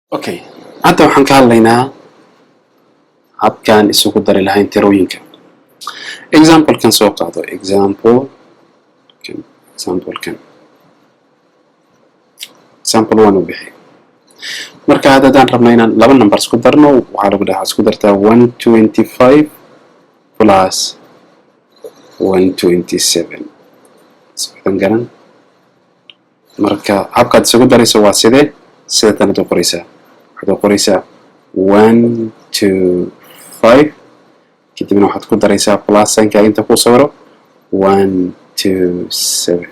Okay, hadda waxaan ka hadlaynaa habkaan isugu dari lahayn tirooyinka. Example-kan soo qaado. Example 1 u bixi. Marka haddaan rabno inaan laba number isku darno, waxaa lagu dhahaa isku dartaa 125 plus 127. Socdan garan. Marka habkaad isugu darayso waa sidee? Sida tan aad u qoraysaa. waxaad u qoraysaa 1 2 5 kadibna waxaad ku daraysaa plus sign-ka inta ku sawiro 1 2 7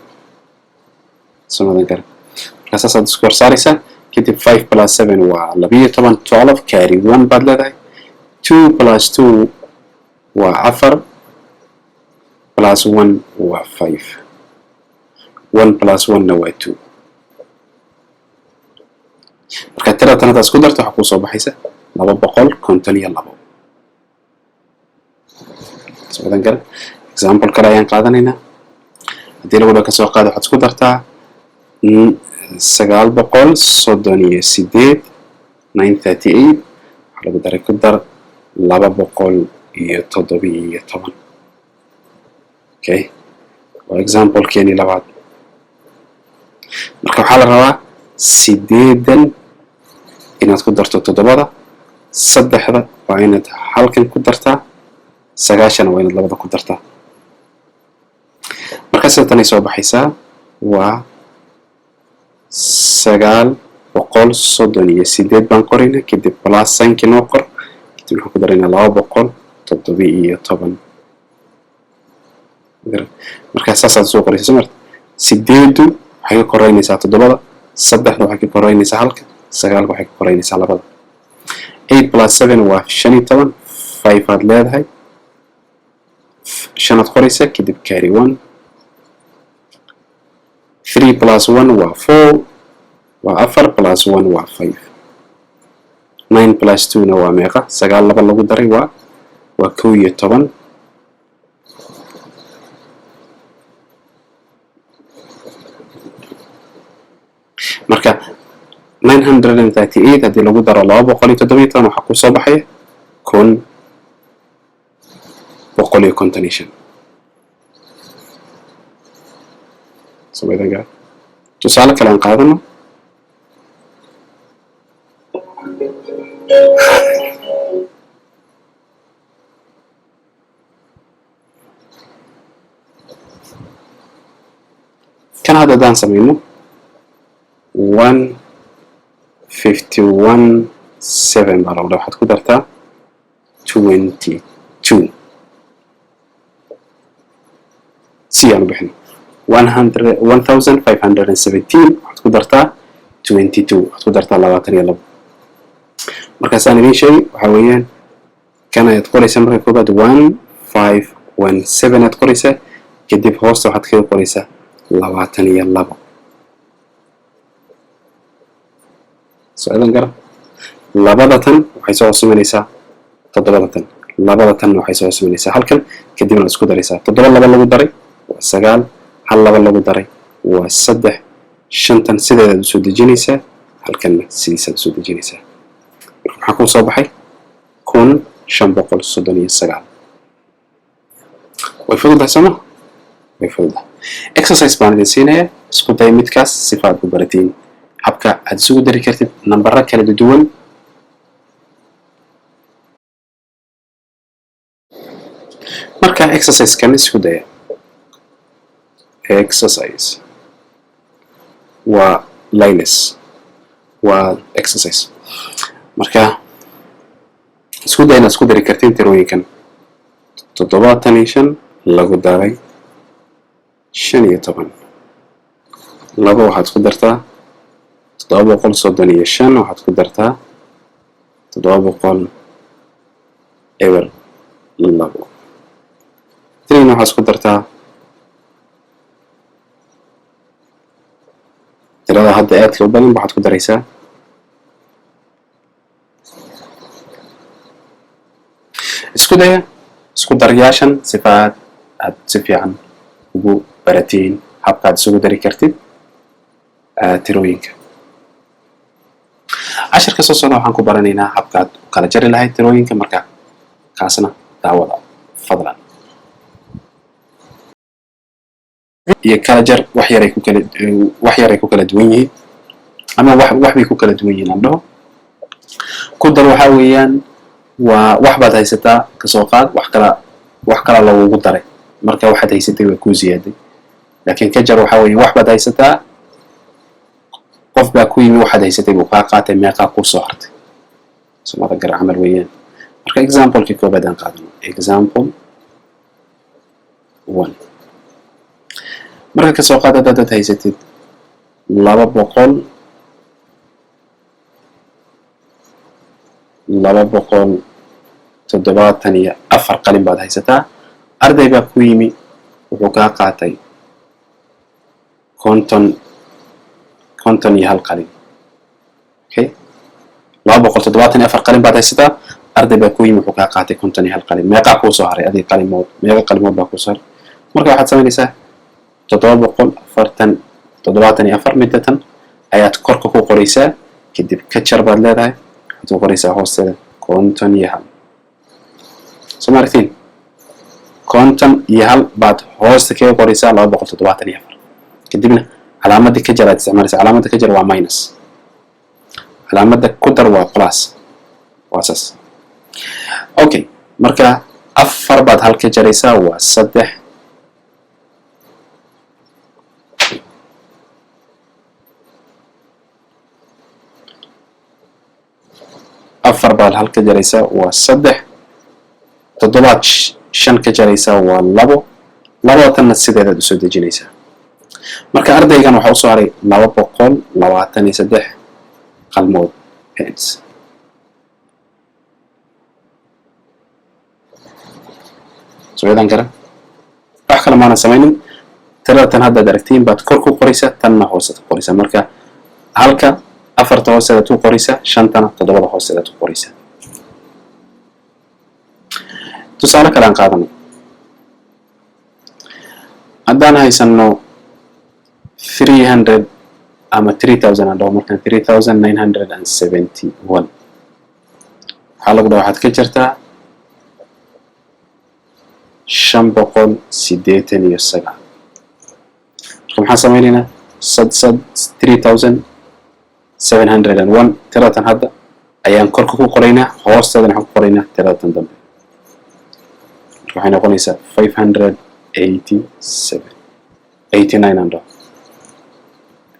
samadan kale marka saasaad isku horsaaraysaa kadib 5 plus 7 waa 12 carry 1 baad leedahay 2 plus 2 waa 4 plus 1 waa 5 1 plus 1 na waa 2 marka tirada tan isku darto waxa ku soo baxaysa 252 soo kale example kale ayaan qaadanaynaa hadii lagu ka soo qaado waxaad isku dartaa 938 938 waxa lagu daray ku dar 217 okay waa example keeni labaad marka waxa la rabaa 8 inaad ku darto 7 saddexda waa inaad halkan ku dartaa 9 waa inaad labada ku dartaa marka sida tan ay soo baxaysaa waa 938 baan qoraynaa kadib plus sign-kii noo qor kadib waxaan ku daraynaa 217 marka saasaad soo qoraysaa marka 8 waxay ka koraynaysaa 7 saddexda waxay ka koraynaysaa halka 9 waxay ka koraynaysaa labada 8 plus 7 waa 15 5 aad leedahay 5 aad qoraysaa kadib carry 1 3 plus 1 waa 4 waa 4 plus 1 waa 5 9 plus 2 na waa meeqa 9 laba lagu daray waa 11 marka 938 haddii lagu daro 217 waxaa ku soo baxaya 1,155 tusaale kale aan qaadano kan hadda haddaan samayno 151.7 baa lagu dhaha waxaad ku dartaa 22 si aan u bixino 1517 waxaad ku dartaa 22 waxaad ku dartaa 22 markaasaan idiin sheegay waxaa weeyaan kan ayaad qoraysaa marka koobaad 1517 aad qoraysaa kadib hoosta waxaad kaga qoraysaa 22 socdan gara labada tan waxay soo hoosmanaysaa toddobada tan labada tan waxay soo hoosmanaysaa halkan kadibna la isku daraysaa 7 laba lagu daray waa 9 hal laba lagu daray waa 3 shantan sideedaad u soo dejinaysaa halkanna sidiisaad u soo dejinaysaa maxaa ku soo baxay 1539 way fududahay sooma way fududahay exercise baan idin siinayaa isku day midkaas sifaad u baratiin habka aad isugu dari kartid nambaro kala duwan marka exercise-kan isku daya exercise waa linus waa exercise marka isku day inaad isku dari kartid tirooyinkan 75 lagu daray 15 laba waxaad isku dartaa 735 waxaad ku dartaa 700 eber 2 3 waxaad ku dartaa tirada hadda aadka u badan waxaad ku daraysaa isku daya isku daryaashan sifaad aad si fiican ugu baratiin habkaad isugu dari kartid tirooyinka casharka soo socda waxaan ku baranaynaa habkaad u kala jari lahayd tirooyinka marka kaasna daawada fadlan iyo kala jar wax yar ay ku kala duwan yihiin ama wax bay ku kala duwan yihiin aan dhaho ku dar waxa weeyaan waa wax baad haysataa ka soo qaad wax kala lagugu daray marka waxaad haysatay waa kuu ziyaaday laakiin ka jar waxa weeye wax baad haysataa qof baa ku yimi waxaad haysatay buu kaa qaatay meeqaa kuu soo hartay somada gar camal weeyaan marka example-kii koobaad aan qaadano example 1 marka ka soo qaad haddaad haysatid 274 qalin baad haysataa arday baa ku yimi wuxuu kaa qaatay 51 qalin okay 274 qalin baad haysataa arday baa ku yimi wuxuu kaa qaatay 51 qalin meeqaa kuu soo haray adiga meeqa qalimood baa kuu soo haray marka waxaad samaynaysaa 774 midatan ayaad korka ku qoraysaa kadib ka jar baad leedahay waxaad ku qoraysaa hoosteeda 51 soo ma aragtiin 51 baad hoosta kaga qoraysaa 274 kadibna calaamadii ka jar aad isticmaalaysaa calaamadda ka jar waa minus calaamadda ku dar waa plus waa saas okay marka 4 baad hal ka jaraysaa waa 3 4 baad hal ka jaraysaa waa 3 toddobaad 5 ka jaraysaa waa 2 labadana sideedaad usoo dejinaysaa marka ardaygan waxaa usoo haray 223 qalmood pens soodan garan wax kale maana samaynin tirada tan haddaad aragtiin baad kor ku qoraysaa tanna hooseed ku qoraysaa marka halka 4 hooseed ku qoraysaa 5tana 7 hooseed ku qoraysaa tusaale kale aan qaadanay haddaan haysano 300 ama 3000 aan dhaho markaan 3971 waxaa lagu dhaha waxaad ka jartaa 589 marka maxaan samaynaynaa 3701 tiratan hadda ayaan korka ku qoraynaa hoosteedana waxaan ku qoraynaa tiratan dambe marka waxay noqonaysaa 587 89 aan dhaho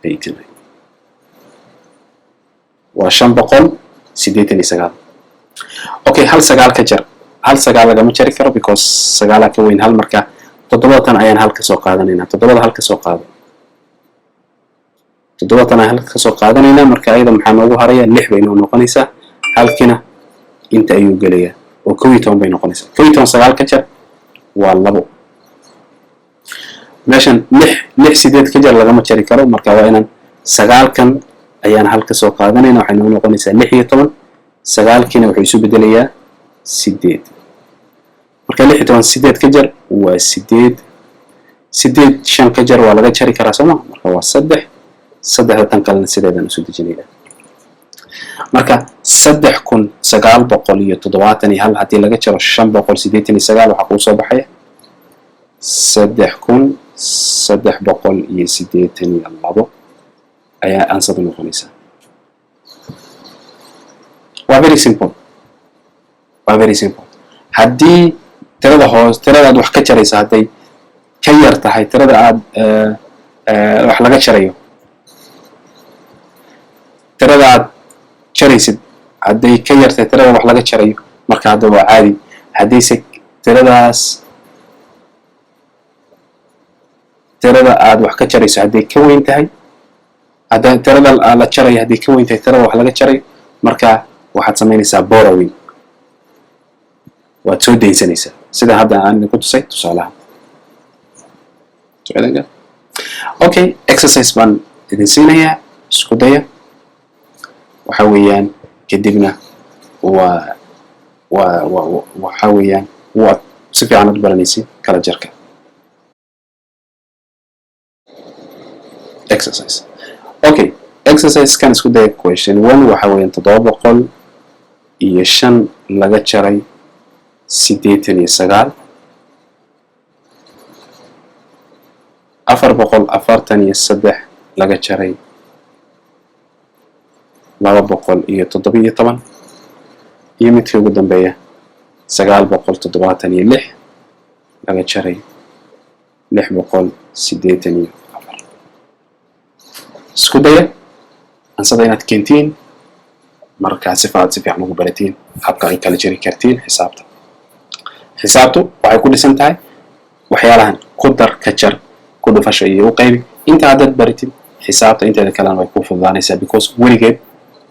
89 waa 589 okay hal sagaal ka jar hal sagaal lagama jari karo because sagaalaa ka weyn hal marka 7tan ayaan hal ka soo qaadanaynaa 7 hal ka soo qaado 7tan ayaan hal ka soo qaadanaynaa marka ayada maxaa noogu haraya 6 bay noo noqonaysaa halkina inta ayuu gelayaa oo 12 bay noqonaysaa 12 sagaal ka jar waa 2 meeshan 6 sideed ka jar lagama jari karo marka waa inaan sagaalkan ayaan hal ka soo qaadanaynaa waxay noo noqonaysaa 16 sagaalkina wuxuu isu bedelayaa 8 marka 16 sideed ka jar waa 8 5 ka jar waa laga jari karaa sooma marka waa 3 tan kalena sideedan usoo dejinayaa marka 3971 haddii laga jaro 589 waxaa kuu soo baxaya 3382 ayaa ansadu noqonaysaa waa very simple haddii tiradaad wax ka jaraysa hadday ka yar tahay tirada aad wax laga jarayo tirada aad jaraysid hadday ka yar tahay tirada wax laga jarayo marka hadda waa caadi haddayse tirada aad wax ka jarayso hadday ka weyn tahay tirada la jarayo hadday ka weyn tahay tirada wax laga jarayo marka waxaad samaynaysaa borrowing waad soo daynsanaysaa sida hadda aan ku tusay tusaalaha okay exercise baan idin siinayaa isku daya waxa weeyaan kadibna waxa weeyaan waad si fiican u baranaysid kala jarka exercise okay exercise kan isku day question 1 waxa weeyaan 705 laga jaray 89 443 laga jaray 217 iyo midkii ugu dambeeya 976 laga jaray 684 isku daya ansada inaad keentiin markaa si fiican ugu baratiin habka ay kala jari kartiin xisaabtu waxay ku dhisan tahay waxyaalahan ku dar ka jar ku dhufasho iyo u qaybi inta aad baratid xisaabta inteeda kalena way ku fududaanaysaa because weligeed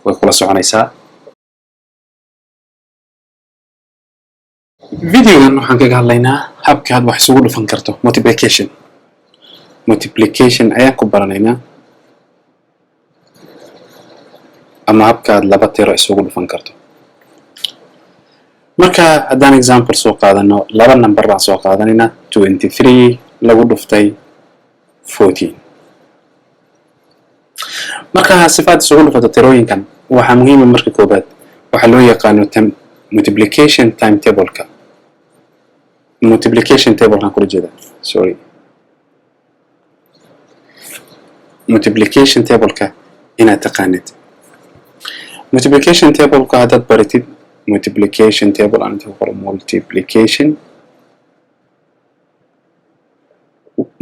way kula soconaysaa videogan waxaan kaga hadlaynaa habka aad wax isugu dhufan karto multiplication ayaan ku baranaynaa ama habka aad laba tiro isugu dhufan karto marka haddaan example soo qaadano laba number baan soo qaadanaynaa 23 lagu dhuftay 14 marka sifaad isugu dhufato tirooyinkan waxaa muhiim ah marka koobaad waxa loo yaqaano multiplication timetable-ka multiplication table-kan kula jeeda multiplication table-ka inaad taqaanid multiplication table-ka haddaad baratid multiplication table aan inta ku qoro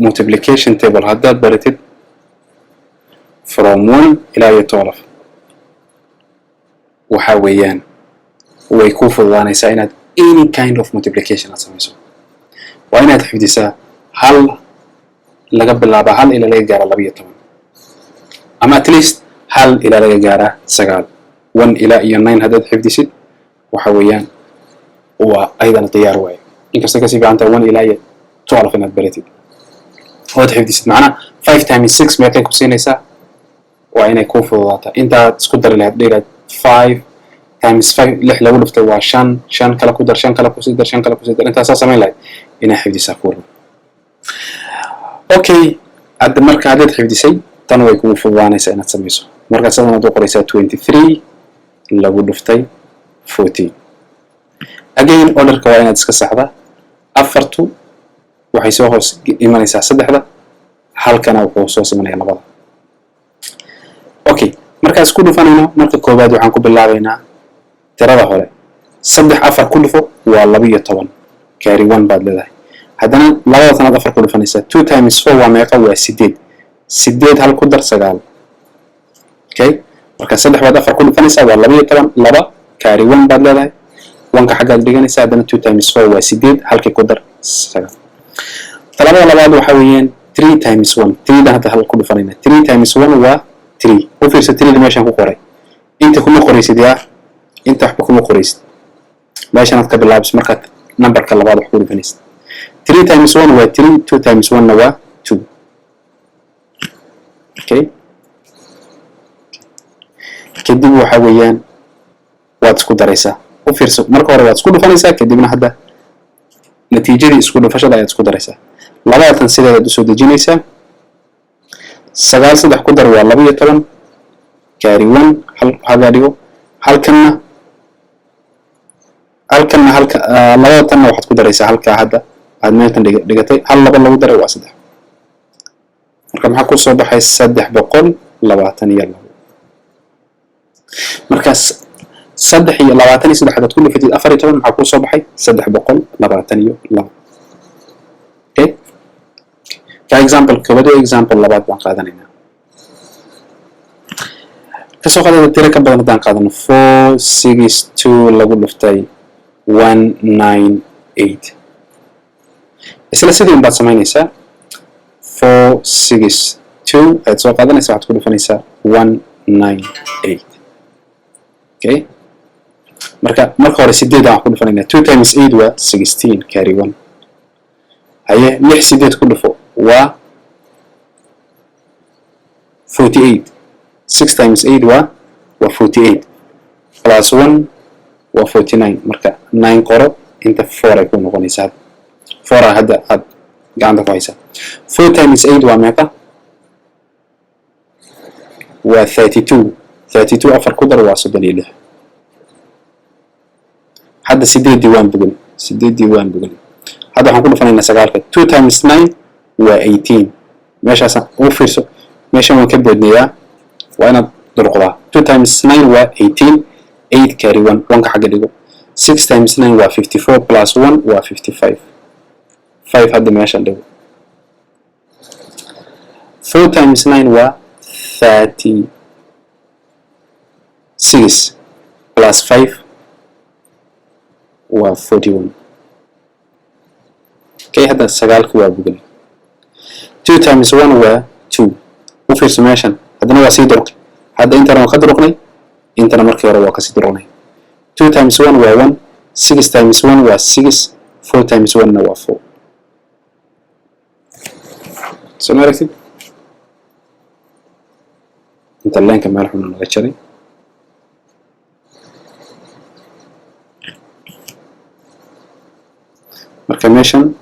multiplication table haddaad baratid from 1 ilaa 12 waxa weeyaan way ku fududaanaysaa inaad any kind of multiplication aad samayso waa inaad xifdisaa hal laga bilaaba hal ilaa laga gaara 12 ama at least hal ilaa laga gaara 9 1 ilaa iyo 9 haddaad xifdisid waxa weeyaan waa aydan diyaar waaye inkasta ka sii fiicanta 1 ilaa iyo 12 inaad baratid ood xifdisid macnaha 5 times 6 meeqay ku siinaysaa waa inay ku fududaataa intaad isku dari lahayd dheeraad 5 times 5 6 lagu dhuftay waa 5 kala ku dar 5 kala ku sii dar 5 kala ku sii dar intaasaa samayn lahayd inaa xifdisaa ku run okay hadda marka haddaad xifdisay tan way kugu fududaanaysaa inaad samayso markaas adan aad u qoraysaa 23 lagu dhuftay 14 again orderka waa inaad iska saxdaa afartu waxay soo hoos imanaysaa saddexda halkana wuxuu soo simanaya labada okay markaas ku dhufanayno marka koobaad waxaan ku bilaabaynaa tirada hore 3 4 ku dhufo waa 12 carry 1 baad leedahay haddana labada tanaad 4 ku dhufanaysaa 2 times 4 waa meeqa waa 8 hal ku dar 9 okay marka 3 baad 4 ku dhufanaysaa waa 12 2 carry 1 baad leedahay 1ka xaggaad dhiganaysaa haddana 2 times 4 waa 8 halkii ku dar 9 talabada labaad waxa weeyaan 3 times 1 3 dan hadda hal ku dhufanayna 3 times 1 waa 3 u fiirsa 3 meeshaan ku qoray inta kuma qoraysid yaa inta waxba kuma qoraysid meeshaan aad ka bilaabis markaad numberka labaad wax ku dhufanaysid 3 times 1 waa 3 2 times 1 na waa 2 okay kadib waxa weeyaan waad isku daraysaa u fiirso marka hore waad isku dhufanaysaa kadibna hadda natiijadii isku dhufashada ayaad isku daraysaa labadatan sideedaad usoo dejinaysaa 9 3 ku dar waa 12 carry 1 hal haga dhigo halkanna labadanna waxaad ku daraysaa halka hadda aad meeltan dhigatay hal laba lagu daray waa 3 marka maxaa ku soo baxay 322 markaas 323 hadaad ku dhufatid 14 maxaa ku soo baxay 322 okay ka example koobaad example labaad baan qaadanaynaa kasoo qaadada tiro ka badan haddaan qaadano 462 lagu dhuftay 198 isla sidii baad samaynaysaa 462 ayaad soo qaadanaysaa waxaad ku dhufanaysaa 198 okay marka hore 8 aan ku dhufanaynaa 2 times 8 waa 16 carry 1 haye 6 8 ku dhufo waa 48 6 times 8 waa 48 plus 1 waa 49 marka 9 qoro inta 4 ay ku noqonaysaa 4 hadda aad gacanta ku haysaa 4 times 8 waa meeqa waa 32 afar ku dar waa 36 hadda 8 diiwaan bogan hadda waxaan ku dhufanaynaa 9 2 times 9 waa 18 meeshaas u fiirso meeshan waan ka boodnayaa waa inaad durqdaa 2 times 9 waa 18 8 carry 1 1ka xagga dhigo 6 times 9 waa 54 plus 1 waa 55 5 hadda meeshan dhigo 4 times 9 waa 36 plus 5 waa 41 okay hadda 9 waa bogan 2 times 1 waa 2 u fiirso meeshan haddana waa sii durqi hadda intana waan ka durqnay intana markii hore waa ka sii durqnay 2 times 1 waa 1 6 times 1 waa 6 4 times 1 na waa 4 soo maaragtid inta leenka meel xun naga jaray marka meeshan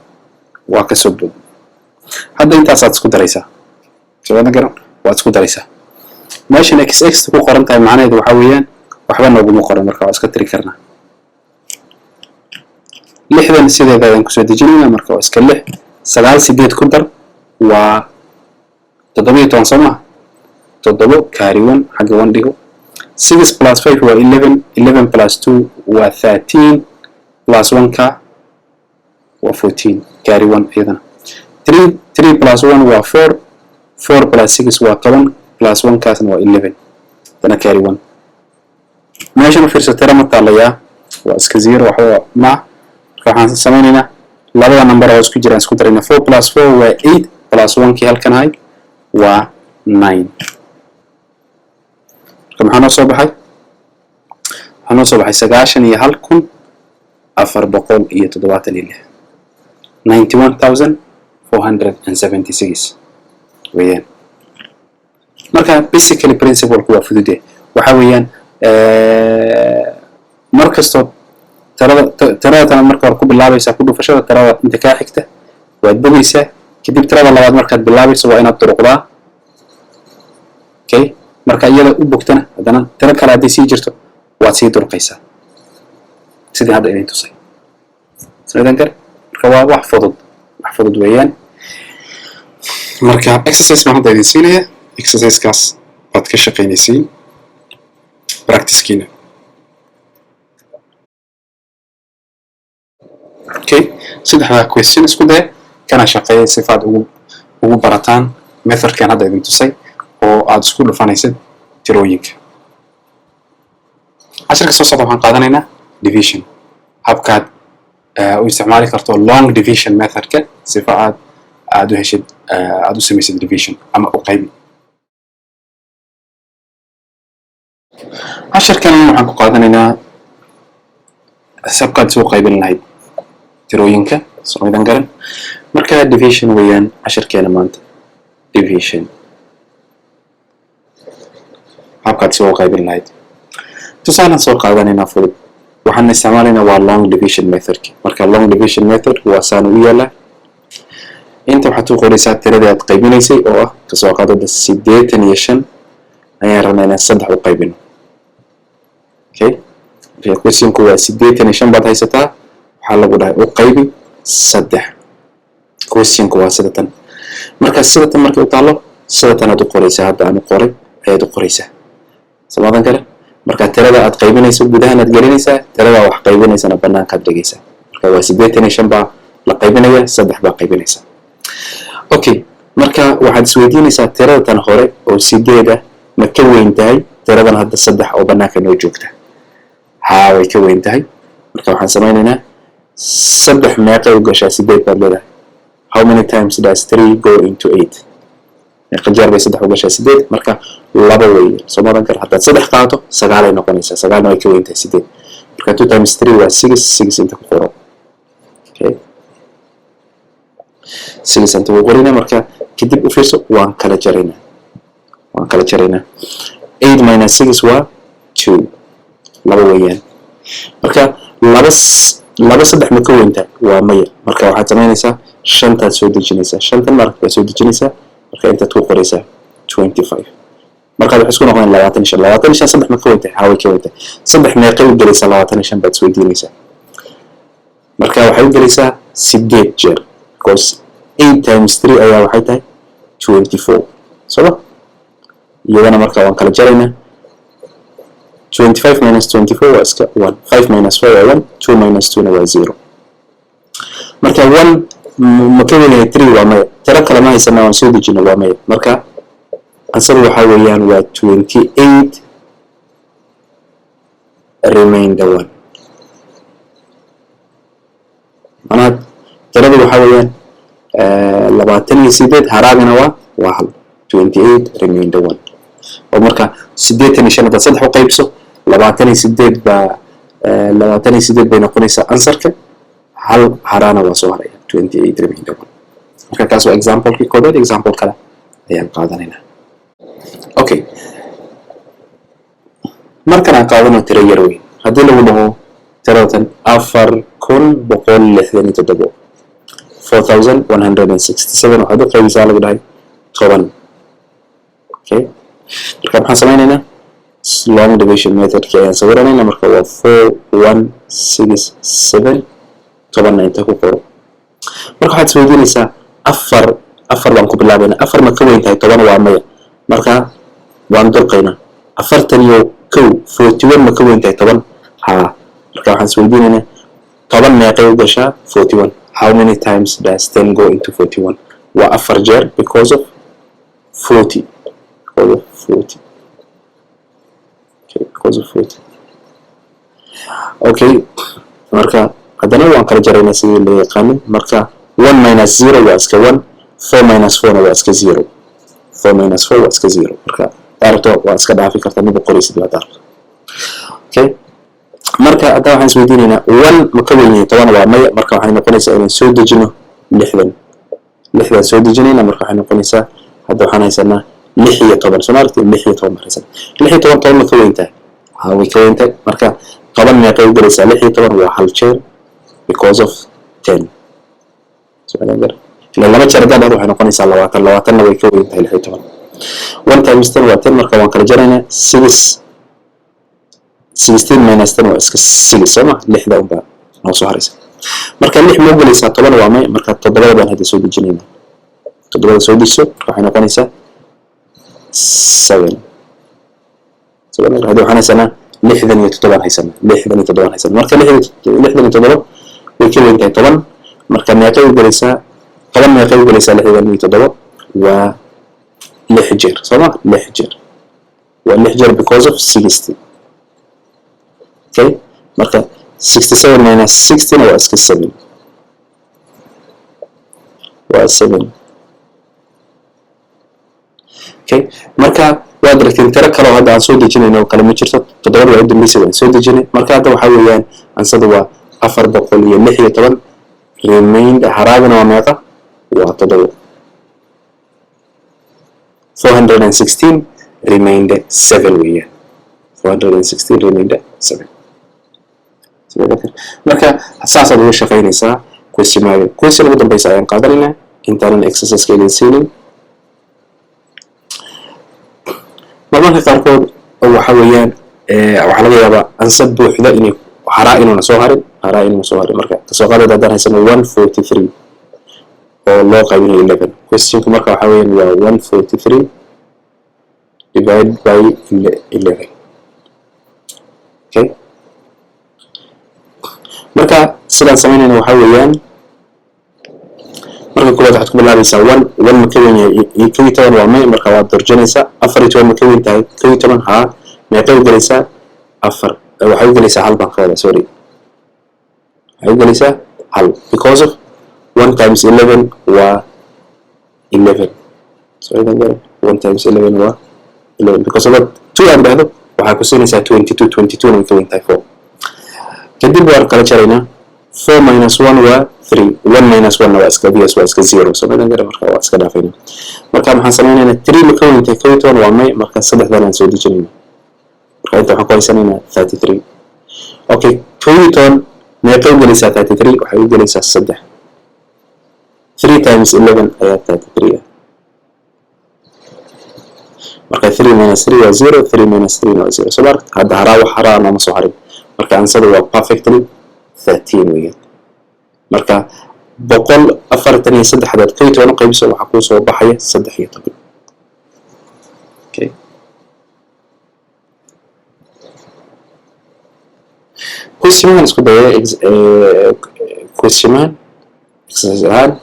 waa ka soo bood hadda intaasaad isku daraysaa sababna garan waad isku daraysaa meeshan xx ku qoran tahay macnaheedu waxa weeyaan waxba nooguma qoran marka waa iska tiri karnaa 6dan sideeda ayaan kusoo dejinaynaa marka waa iska 6 9 8 ku dar waa 17 soo ma 7 carry 1 xagga 1 dhigo 6 plus 5 waa 11 11 plus 2 waa 13 plus 1 ka waa 14 carry 1 iyadana 3 plus 1 waa 4 4 plus 6 waa 10 plus 1 kaasna waa 11 dana carry 1 meeshan u fiirso tira ma taalayaa waa iska 0 waxba ma waxaan samaynaynaa labada number oo isku jiraan isku darayna 4 plus 4 waa 8 plus 1 kii halkan hay waa 9 maxaa noo soo baxay 91,476 weeyaan marka basically principle waa fudude waxa weeyaan markasto tirada marka hore ku bilaabaysa ku dhufashada tirada inta ka xigta waad bogaysaa kadib tirada labaad markaad bilaabayso waa inaad durqdaa okay marka iyada u bogtana hadana tiro kale hadii sii jirto waad sii durqaysaa sidii hadda idin tusay sidaan kar marka waa wax fudud weeyaan marka exercise ma hadda idin siinaya exercise kaas waad ka shaqeynaysiin practice kiina okay saddexda question isku day kana shaqeeyay sifaad ugu barataan method kan hadda idin tusay oo aad isku dhufanaysid tirooyinka casharka soo socda waxaan qaadanaynaa division habkaad u isticmaali karto long division methodka sifa aad u heshid aad u samaysid division ama u qaybi casharkan waxaan ku qaadanaynaa sabkaad soo qaybin lahayd tirooyinka soo idan garan marka division weeyaan casharkeena maanta division habkaad soo qaybin lahayd tusaalan soo qaadanaynaa fudud waxaan isticmaalaynaa waa long division method marka long division method waa saan u yaala inta waxaad ku qoraysaa tirada aad qaybinaysay oo ah ka soo qaadada 85 ayaan rabnaa inaan 3 u qaybino okay question ku waa 85 baad haysataa waxa lagu dhahay u qaybi 3 question ku waa sidatan marka sidatan markay u taalo sidatan aad u qoraysaa hadda aan u qoray ayaad u qoraysaa samadan kale marka tirada aad qaybinayso gudaha aad gelinaysaa tirada wax qaybinaysana banaanka aad dhigaysaa marka waa 85 baa la qaybinaya 3 baa qaybinaysaa okay marka waxaad isweydiinaysaa tirada tan hore oo 8 ma ka weyn tahay tiradan hadda 3 oo banaanka noo joogta haa way ka weyn tahay marka waxaan samaynaynaa 3 meeqa u gashaa 8 baad leedahay how many times does 3 go into 8 qajar bay 3 u gashaa 8 marka laba weeye soo maran kar hadda 3 qaato 9 ay noqonaysaa 9 way ka weyn tahay 8 marka 2 times 3 waa 6 inta ku qoro okay 6 inta ku qorina marka kadib u fiirso waan kala jaraynaa 8 minus 6 waa 2 laba weeyaan marka laba 3 ma ka weyn tahay waa maya marka waxaad samaynaysaa 5 taad soo dejinaysaa 5 marka soo dejinaysaa marka inta ku qoraysaa 25 marka waxay isku noqonayaan 25 saddex ma ka weyntahay haway ka weyntahay saddex meeqay u gelaysaa 25 baad isweydiinaysaa marka waxay u gelaysaa 8 jeer because 8 times 3 ayaa waxay tahay 24 soo iyadana marka waan kala jaraynaa 25 minus 24 waa iska 1 5 minus 4 waa 1 2 minus 2 na waa 0 marka 1 ma ka weynyahay 3 waa maya tiro kale ma haysana waan soo dejina waa maya marka answer waxa weeyaan waa 28 remainder 1 manaa tirada waxa weeyaan 28 haraagana waa hal 28 remainder 1 oo marka 85 hada saddex u qaybso 28 baa 28 bay noqonaysaa answerka hal harana waa soo haraya 28 remainder 1 marka kaas waa example kii koobaad example kale ayaan qaadanaynaa okay markan aan qaadano tiro yar weyn haddii lagu dhaho tiradan 4167 4167 waxaad u qaybisaa lagu dhahay 10 okay marka maxaan samaynaynaa long division methodki ayaan sawiranaynaa marka waa 4167 10 inta ku qoro marka waxaad isweydiinaysaa afar baan ku bilaabayna afar ma ka weyn tahay 10 waa maya marka waan dulqaynaa 41 ma ka weyn tahay 10 haa marka waxaan isweydiinaynaa 10 meeqay u gashaa 41 how many times does 10 go into 41 waa 4 jeer because of 40 okay marka haddana waan kala jaraynaa sidii loo yaqaanin marka 1 minus 0 waa iska 1 4 minus 4 na waa iska 0 4 minus 4 waa iska 0 marka daarto waa iska dhaafi kartaa mid qoraysid waa daarto okay marka hadda waxaan isweydiinaynaa 1 ma ka weyn yahay 10 waa maya marka waxay noqonaysaa inaan soo dejino 60 soo dejinayna marka waxay noqonaysaa hadda waxaan haysanaa 6 iyo 10 soo maartay 6 iyo 10 maraysan 6 iyo 10 ma ka weyn tahay way ka weyn tahay marka 10 meeqay u galaysaa 6 iyo 10 waa hal jeer because of 10 so lama jeer hadda waxay noqonaysaa 20 na way ka weyn tahay 6 iyo 10 1 times 10 waa 10 marka waan kala jaraynaa 16 minus 10 waa iska 6 soma 6 unba noo soo haraysa marka 6 ma galaysaa 10 waa may marka 7 baan hadda soo dejinaynaa 7 soo dejiso waxay noqonaysaa 7 hadda waxaan haysanaa 67 haysanaa marka 67 way ka weyn tahay 10 marka meeqay u galaysaa 10 meeqay u galaysaa 67 waa 6 jeer soma 6 jeer waa 6 jeer because of 60 okay marka 67 minus 16 waa iska 7 waa 7 okay marka waa dartiin tiro kale oo hadda aan soo dejinayno kale ma jirto 7 waa dambeysay waan soo dejinay marka hadda waxa weeyaan ansada waa 416 remainder haraagana waa meeqa waa 7 416 remainder 7 weeyaan 416 remainder 7 marka saasaad uga shaqaynaysaa question ugu dambeysa ayaan qaadanaynaa intaanan exerciseka idin siinin marmarka qaarkood waxa weeyaan waxaa laga yaabaa ansab buuxda inay haraa inuuna soo harin marka kasoo qaadada haddaan haysano 143 oo loo qaybinayo 11 questionku marka waxa weeyaan waa 143 divided by 11 okay marka sidaan samaynayna waxa weeyaan marka koowaad waxaad ku bilaabaysaa 1 ma ka weyn yahay 12 waa may marka waad dorjanaysaa 14 ma ka weyn tahay 12 haa meeqay u galaysaa 4 waxay u galaysaa hal baan ka wada sorry waxay u galaysaa hal because of 1 times 11 waa 11 so idan gara 1 times 11 waa 11 because of 2 aan dhahdo waxaa ku siinaysaa 22 na ka weyn tahay 4 kadib waan kala jaraynaa 4 minus 1 waa 3 1 minus 1 waa iska bias waa iska 0 so madan gara marka waa iska dhaafayna marka maxaan samaynaynaa 3 ma ka weyn tahay 12 waa may marka saddexdan aan soo dejinayna marka inta waxaan ku haysanaynaa 33 okay 12 meeqay u galaysaa 33 waxay u galaysaa 3 3 times 11 ayaa 33 ah marka 3 minus 3 waa 0 3 minus 3 waa 0 soo marka hadda haraa wax haraa nooma soo harin marka ansada waa perfectly 13 weeyaan marka 143 hadaad 12 qaybso waxa ku soo baxaya 13 okay question isku daya question exercise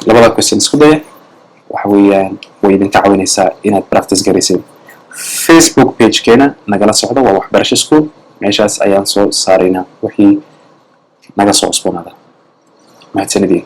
labada question isku daya waxa weeyaan way idin ka caawinaysaa inaad practice garayseen Facebook page keena nagala socdo waa waxbarasho school meeshaas ayaan soo saaraynaa wixii naga soo cusboonaada mahadsanidin